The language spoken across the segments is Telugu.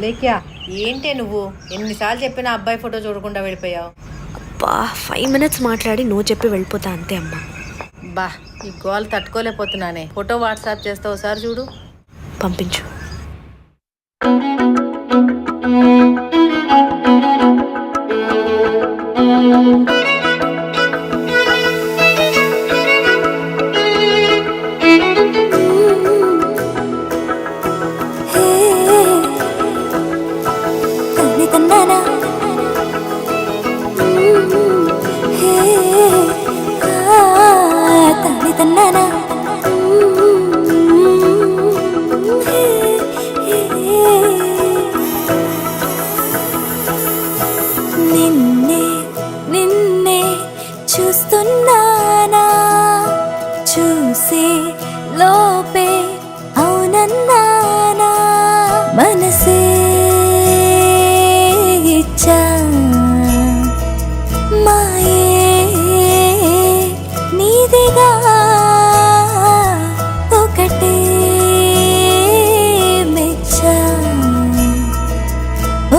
అలేఖ్య, ఏంటే నువ్వు ఎన్నిసార్లు చెప్పినా అబ్బాయి ఫోటో చూడకుండా వెళ్ళిపోయావు? అబ్బా 5 minutes మాట్లాడి నువ్వు చెప్పి వెళ్ళిపోతా అంతే అమ్మా. బా, ఈ గోల్ తట్టుకోలేకపోతున్నానే. ఫోటో వాట్సాప్ చేస్తా, ఒకసారి చూడు. పంపించు. చూస్తున్నానా చూసే లోపే అవునన్నానా మనసే ఇచ్చా మాయే నీదిగా ఒకటే మెచ్చా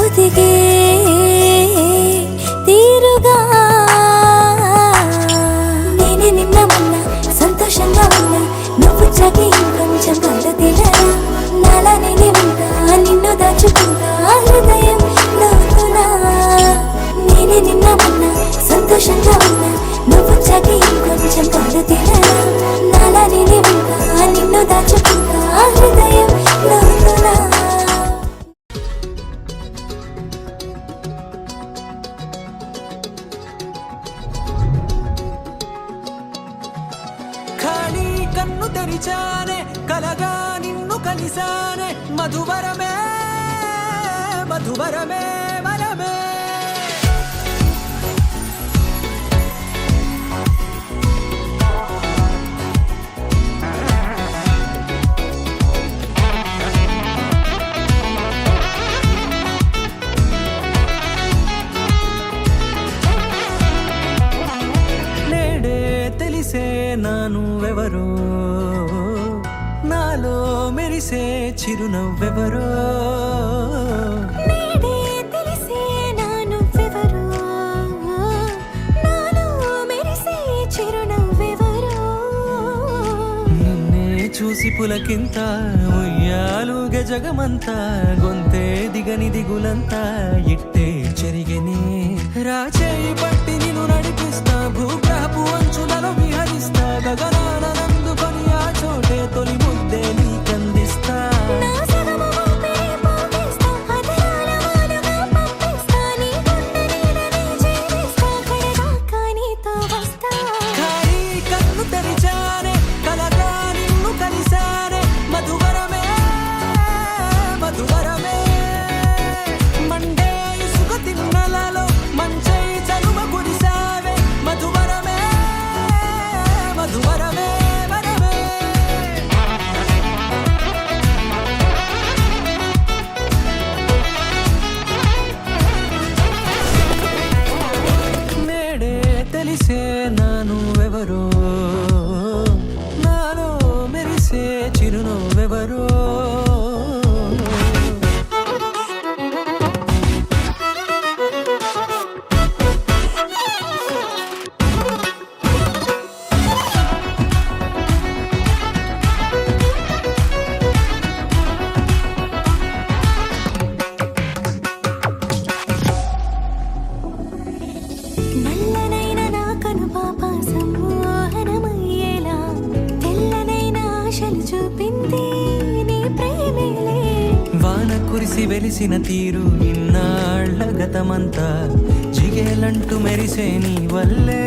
ఒదిగే తీరుగా సంతోషంగా ఉన్నా నువ్వు చకి ఇంకొంచెం కలదిలరా నాలానే ఉంటా నిన్ను దాచుకుంటా హృదయం లోతునా నేనే నిన్న ఉన్నా సంతోషంగా ఉన్నా నువ్వు చకి ఇంకొంచెం కలదిలరా నాలానే ఉంటా నిన్ను దాచుకుంటా హృదయం లోతునా. కన్ను తెరిచానే కలగా నిన్ను కలిసానే మధువరమే మధువరమే వరమే నేడే తెలిసే నానువెవరో నాలో మెరిసే చిరునవ్వెవరో నేడే తెలిసే నానువెవరో నాలో మెరిసే చిరునవ్వెవరో నిన్నే చూసి పులకింత ఉయ్యాలుగ జగమంతా గొంతే దిగని దిగులంతా ఇట్టే చెరిగెనే రాచేయి పట్టి నిన్ను నడిపిస్తా భూగ్రహపు అంచులలో విహరిస్తా గగనాన నందుకొని ఆ చోటే తొలి ముద్దే నీకందిస్తా నా సగము ఊపిరి పోగిస్తా అదరాల వానగా పంపిస్తా నీ గుండె నీడని చేరిస్తా కడదాకా నీతో వస్తా. ఖాళీ కన్ను తెరిచానే కలగా నిన్ను కలిసానే మధువరమే మధువరమే మండే ఇసుక తిన్నలలో మంచై చలువ కురిసావే మధువరమే మధువరమే వరమే నేడే తెలిసే నానువెవరో నాలో మెరిసే చిరునవ్వెవరో నల్లనైన నా కనుపాప సమ్మోహనమయ్యేలా తెల్లనైన ఆశలు చూపింది నీ ప్రేమేలే. వాన కురిసి వెలిసిన తీరు ఇన్నాళ్ల గతమంతా జిగేలంటూ మెరిసే నీ వల్లే